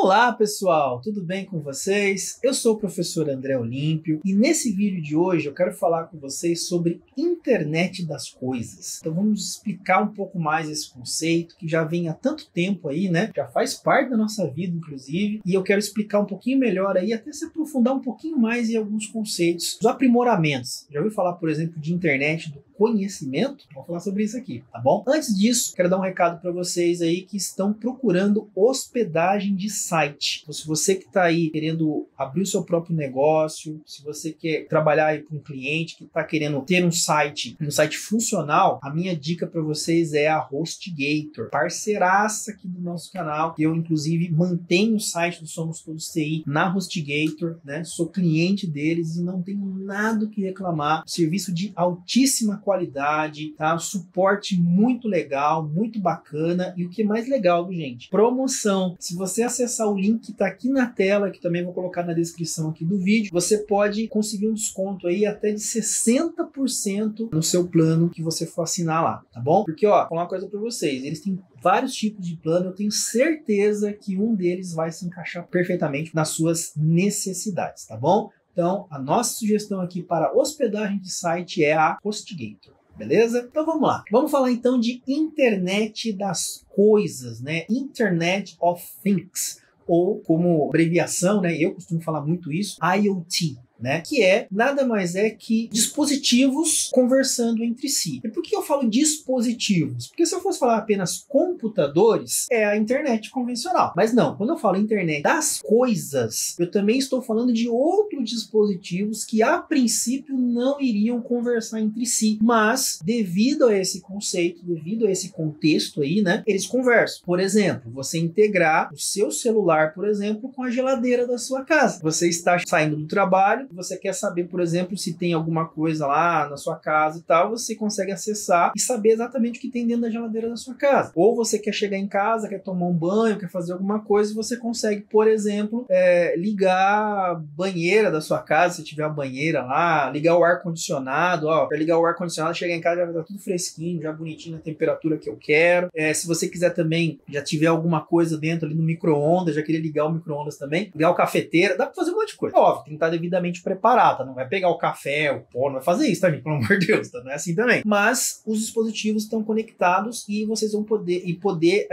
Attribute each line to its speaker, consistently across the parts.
Speaker 1: Olá pessoal, tudo bem com vocês? Eu sou o professor André Olímpio e nesse vídeo de hoje eu quero falar com vocês sobre internet das coisas. Então vamos explicar um pouco mais esse conceito que já vem há tanto tempo aí, né? Já faz parte da nossa vida, inclusive, e eu quero explicar um pouquinho melhor aí, até se aprofundar um pouquinho mais em alguns conceitos, os aprimoramentos. Já ouviu falar, por exemplo, de internet do conhecimento? Vamos falar sobre isso aqui, tá bom? Antes disso, quero dar um recado para vocês aí que estão procurando hospedagem de site. Então, se você que está aí querendo abrir o seu próprio negócio, se você quer trabalhar aí com um cliente que está querendo ter um site funcional, a minha dica para vocês é a HostGator, parceiraça aqui do nosso canal. Eu, inclusive, mantenho o site do Somos Todos TI na HostGator, né? Sou cliente deles e não tenho nada o que reclamar. Serviço de altíssima qualidade, tá? Suporte muito legal, muito bacana. E o que é mais legal, gente? Promoção. Se você acessar o link que tá aqui na tela, que também vou colocar na descrição aqui do vídeo, você pode conseguir um desconto aí até de 60% no seu plano que você for assinar lá, tá bom? Porque, ó, vou falar uma coisa para vocês, eles têm vários tipos de plano, eu tenho certeza que um deles vai se encaixar perfeitamente nas suas necessidades, tá bom? Então, a nossa sugestão aqui para hospedagem de site é a HostGator, beleza? Então vamos lá. Vamos falar então de internet das coisas, né? Internet of Things, ou como abreviação, né? Eu costumo falar muito isso, IoT. Né? Que é nada mais é que dispositivos conversando entre si. E por que eu falo dispositivos? Porque se eu fosse falar apenas computadores, é a internet convencional. Mas não, quando eu falo internet das coisas, eu também estou falando de outros dispositivos que a princípio não iriam conversar entre si, mas devido a esse conceito, devido a esse contexto aí, né, eles conversam. Por exemplo, você integrar o seu celular, por exemplo, com a geladeira da sua casa. Você está saindo do trabalho, você quer saber, por exemplo, se tem alguma coisa lá na sua casa e tal, você consegue acessar e saber exatamente o que tem dentro da geladeira da sua casa. Ou você quer chegar em casa, quer tomar um banho, quer fazer alguma coisa, e você consegue, por exemplo, ligar a banheira da sua casa, se tiver a banheira lá, ligar o ar-condicionado, ó, para ligar o ar-condicionado, chegar em casa já vai estar tudo fresquinho, já bonitinho na temperatura que eu quero. Se você quiser também, já tiver alguma coisa dentro ali no micro-ondas, já querer ligar o micro-ondas também, ligar o cafeteira, dá para fazer um monte de coisa. Óbvio, tem que estar devidamente preparada, tá? Não vai pegar o café, o pó, não vai fazer isso, tá, gente? Pelo amor de Deus, tá? Não é assim também. Mas os dispositivos estão conectados e vocês vão poder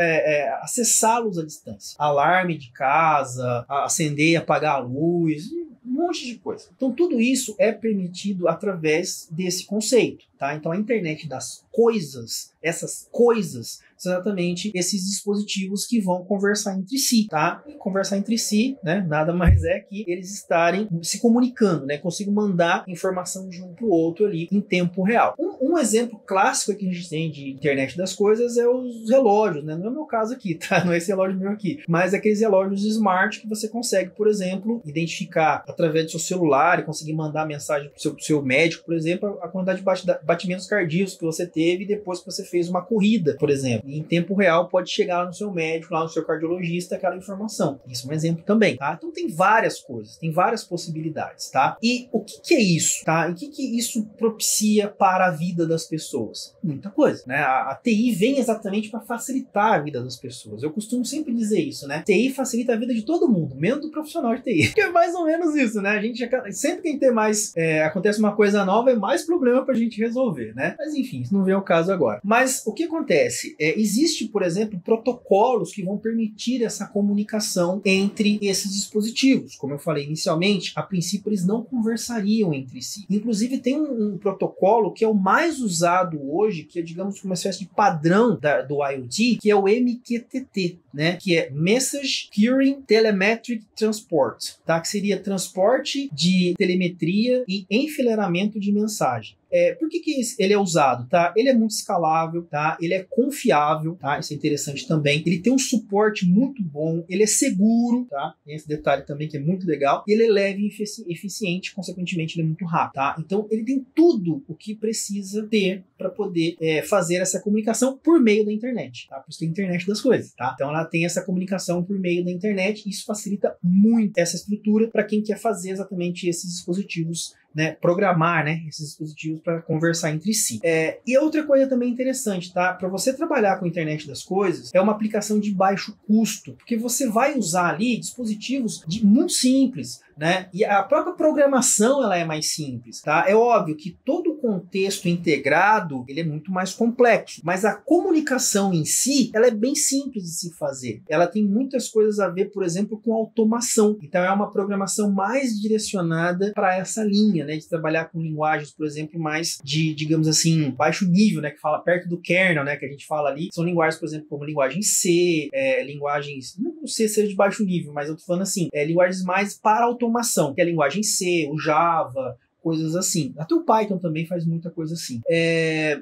Speaker 1: acessá-los à distância. Alarme de casa, acender e apagar a luz, um monte de coisa. Então tudo isso é permitido através desse conceito, tá? Então a internet das coisas, essas coisas, são exatamente esses dispositivos que vão conversar entre si, tá? E conversar entre si, né? Nada mais é que eles estarem se comunicando, né? Consigo mandar informação de um para o outro ali em tempo real. Um exemplo clássico que a gente tem de internet das coisas é os relógios, né? Não é o meu caso aqui, tá? Não é esse relógio meu aqui, mas aqueles relógios smart que você consegue, por exemplo, identificar através do seu celular e conseguir mandar mensagem para o seu médico, por exemplo, a quantidade de batimentos cardíacos que você teve depois que você fez uma corrida, por exemplo. E em tempo real pode chegar lá no seu médico, lá no seu cardiologista, aquela informação. Isso é um exemplo também, tá? Então tem várias coisas, tem várias possibilidades, tá? E o que é isso, tá? E o que isso propicia para a vida das pessoas? Muita coisa, né? A TI vem exatamente para facilitar a vida das pessoas. Eu costumo sempre dizer isso, né? TI facilita a vida de todo mundo, menos do profissional de TI. Que é mais ou menos isso, né? A gente sempre que tem mais, acontece uma coisa nova, é mais problema pra gente resolver, né? Mas enfim, isso não vem ao caso agora. Mas o que acontece? Existe, por exemplo, protocolos que vão permitir essa comunicação entre esses dispositivos. Como eu falei inicialmente, a princípio eles não conversariam entre si. Inclusive tem um protocolo que é o mais usado hoje, que é, digamos, uma espécie de padrão do IoT, que é o MQTT, né? Que é Message Queuing Telemetric Transport, tá? Que seria transporte de telemetria e enfileiramento de mensagem. Por que ele é usado, tá? Ele é muito escalável, tá? Ele é confiável, tá? Isso é interessante também. Ele tem um suporte muito bom, ele é seguro, tá? Tem esse detalhe também que é muito legal. E ele é leve e eficiente, consequentemente ele é muito rápido, tá? Então ele tem tudo o que precisa ter para poder fazer essa comunicação por meio da internet, tá? Por isso tem a internet das coisas, tá? Então ela tem essa comunicação por meio da internet e isso facilita muito essa estrutura para quem quer fazer exatamente esses dispositivos né, programar, né, esses dispositivos para conversar entre si. E outra coisa também interessante, tá? Para você trabalhar com a internet das coisas, é uma aplicação de baixo custo, porque você vai usar ali dispositivos muito simples, né? E a própria programação ela é mais simples, tá? É óbvio que todo o contexto integrado ele é muito mais complexo, mas a comunicação em si ela é bem simples de se fazer. Ela tem muitas coisas a ver, por exemplo, com automação. Então é uma programação mais direcionada para essa linha, né? De trabalhar com linguagens, por exemplo, mais de, digamos assim, baixo nível, né? Que fala perto do kernel, né? Que a gente fala ali. São linguagens, por exemplo, como linguagem C, linguagens, não sei se seja de baixo nível, mas eu tô falando assim, linguagens mais para automação, que é a linguagem C, o Java, coisas assim. Até o Python também faz muita coisa assim.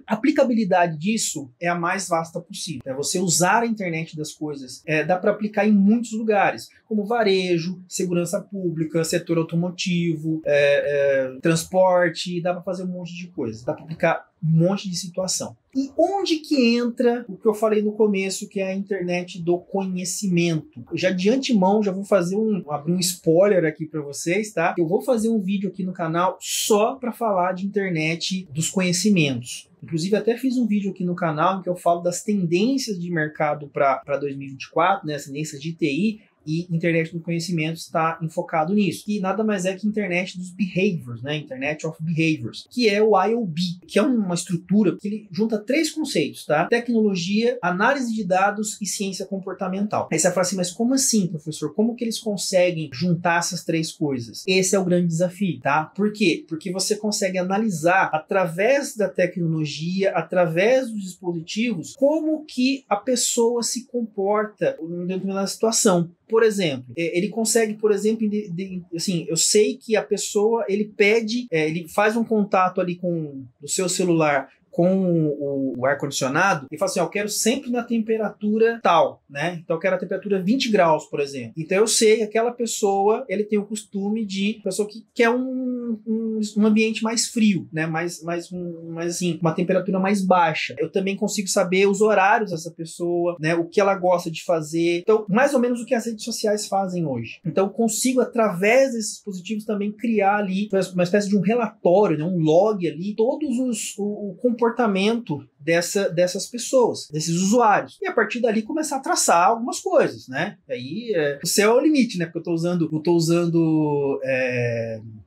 Speaker 1: A aplicabilidade disso é a mais vasta possível. É você usar a internet das coisas. Dá para aplicar em muitos lugares, como varejo, segurança pública, setor automotivo, transporte, dá para fazer um monte de coisa. Dá para aplicar um monte de situação. E onde que entra o que eu falei no começo, que é a internet do conhecimento? Já de antemão, já vou fazer abrir um spoiler aqui para vocês, tá? Eu vou fazer um vídeo aqui no canal só para falar de internet dos conhecimentos. Inclusive, até fiz um vídeo aqui no canal em que eu falo das tendências de mercado para 2024, né? As tendências de TI, e internet do conhecimento está enfocado nisso. E nada mais é que internet dos behaviors, né? Internet of Behaviors, que é o IOB, que é uma estrutura que ele junta 3 conceitos, tá? Tecnologia, análise de dados e ciência comportamental. Aí você vai falar assim, mas como assim, professor? Como que eles conseguem juntar essas 3 coisas? Esse é o grande desafio, tá? Por quê? Porque você consegue analisar através da tecnologia, através dos dispositivos, como que a pessoa se comporta em determinada situação. Por exemplo, ele consegue, por exemplo, assim, eu sei que a pessoa, ele pede, ele faz um contato ali com o seu celular com o ar-condicionado e fala assim, eu quero sempre na temperatura tal, né? Então eu quero a temperatura 20 graus, por exemplo. Então eu sei que aquela pessoa, ele tem o costume de, pessoa que quer um ambiente mais frio, né? Mais assim, uma temperatura mais baixa. Eu também consigo saber os horários dessa pessoa, né? O que ela gosta de fazer. Então, mais ou menos o que as redes sociais fazem hoje. Então eu consigo, através desses dispositivos, também criar ali uma espécie de um relatório, né? Um log ali, todos o comportamento dessas pessoas, desses usuários. E a partir dali começar a traçar algumas coisas, né? Aí o céu é o limite, né? Porque eu tô usando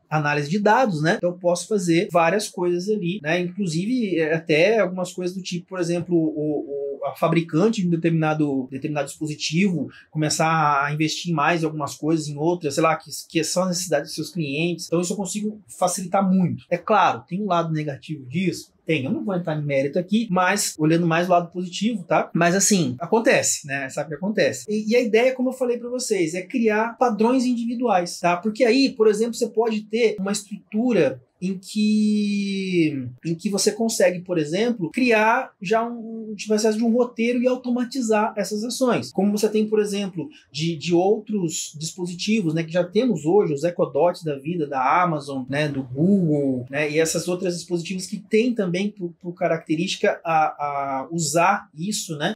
Speaker 1: análise de dados, né? Então eu posso fazer várias coisas ali, né? Inclusive até algumas coisas do tipo, por exemplo, a fabricante de um determinado dispositivo começar a investir mais em algumas coisas, em outras, sei lá, que são as necessidades dos seus clientes. Então isso eu consigo facilitar muito. É claro, tem um lado negativo disso? Tem, eu não vou entrar em mérito aqui, mas olhando mais o lado positivo, tá? Mas assim, acontece, né? Sabe o que acontece? E a ideia, como eu falei para vocês, é criar padrões individuais, tá? Porque aí, por exemplo, você pode ter uma estrutura em que você consegue, por exemplo, criar já um processo de um roteiro e automatizar essas ações. Como você tem, por exemplo, de outros dispositivos, né, que já temos hoje, os Echo Dots da vida, da Amazon, né, do Google, né, e essas outras dispositivos que têm também por característica a usar isso, né,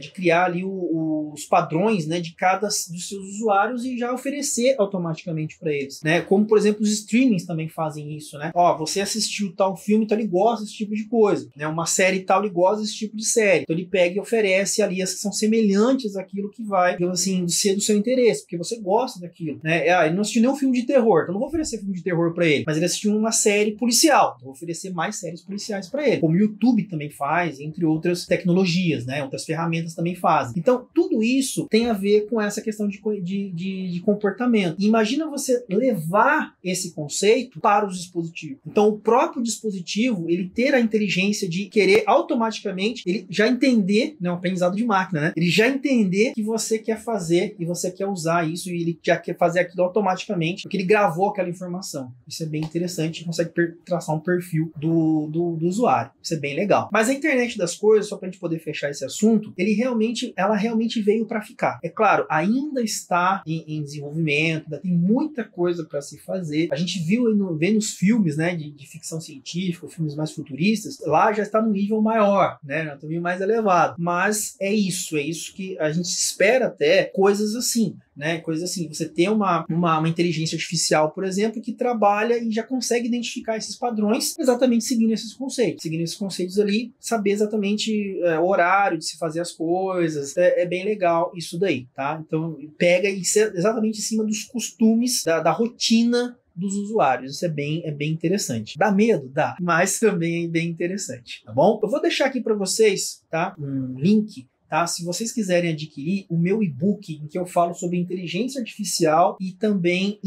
Speaker 1: de criar ali os padrões, né, de cada dos seus usuários e já oferecer automaticamente para eles, né, como, por exemplo, os streamings também fazem isso, né? Ó, você assistiu tal filme, então ele gosta desse tipo de coisa, né? Uma série tal, ele gosta desse tipo de série. Então ele pega e oferece ali as que são semelhantes àquilo que vai, digamos assim, ser do seu interesse, porque você gosta daquilo, né? Ele não assistiu nenhum filme de terror, então não vou oferecer filme de terror para ele, mas ele assistiu uma série policial, então vou oferecer mais séries policiais para ele, como o YouTube também faz, entre outras tecnologias, né? Outras ferramentas também fazem. Então tudo isso tem a ver com essa questão de comportamento. E imagina você levar esse conceito para os dispositivos. Então, o próprio dispositivo, ele ter a inteligência de querer automaticamente, ele já entender, né, um aprendizado de máquina, né? Ele já entender que você quer fazer e você quer usar isso e ele já quer fazer aquilo automaticamente, porque ele gravou aquela informação. Isso é bem interessante, consegue traçar um perfil do usuário. Isso é bem legal. Mas a internet das coisas, só para a gente poder fechar esse assunto, ela realmente veio para ficar. É claro, ainda está em desenvolvimento, ainda tem muita coisa para se fazer. A gente vê nos filmes, né, de ficção científica, filmes mais futuristas, lá já está num nível maior, né, um nível mais elevado. Mas é isso que a gente espera até coisas assim, né? Coisa assim, você tem uma inteligência artificial, por exemplo, que trabalha e já consegue identificar esses padrões exatamente seguindo esses conceitos. Seguindo esses conceitos ali, saber exatamente o horário de se fazer as coisas. É bem legal isso daí, tá? Então, pega exatamente em cima dos costumes, da rotina dos usuários. Isso é bem interessante. Dá medo? Dá, mas também é bem interessante, tá bom? Eu vou deixar aqui para vocês, tá, um link, tá? Se vocês quiserem adquirir o meu e-book em que eu falo sobre inteligência artificial e também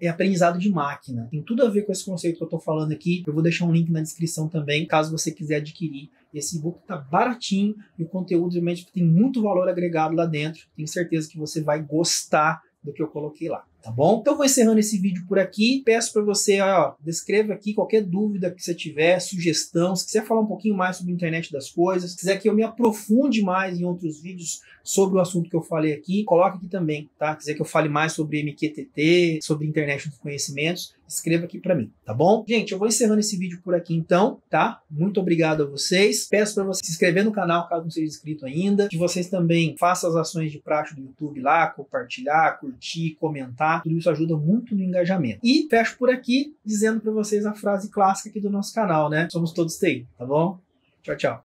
Speaker 1: aprendizado de máquina. Tem tudo a ver com esse conceito que eu estou falando aqui. Eu vou deixar um link na descrição também, caso você quiser adquirir. Esse e-book tá baratinho e o conteúdo realmente tem muito valor agregado lá dentro. Tenho certeza que você vai gostar do que eu coloquei lá, tá bom? Então vou encerrando esse vídeo por aqui. Peço para você, descreva aqui qualquer dúvida que você tiver, sugestão, se quiser falar um pouquinho mais sobre a internet das coisas, se quiser que eu me aprofunde mais em outros vídeos sobre o assunto que eu falei aqui, coloca aqui também, tá? Se quiser que eu fale mais sobre MQTT, sobre internet dos conhecimentos, escreva aqui para mim, tá bom? Gente, eu vou encerrando esse vídeo por aqui então, tá? Muito obrigado a vocês. Peço para você se inscrever no canal, caso não seja inscrito ainda, que vocês também façam as ações de praxe do YouTube lá, compartilhar, curtir, comentar, tudo isso ajuda muito no engajamento. E fecho por aqui dizendo para vocês a frase clássica aqui do nosso canal, né? Somos todos TI, tá bom? Tchau, tchau.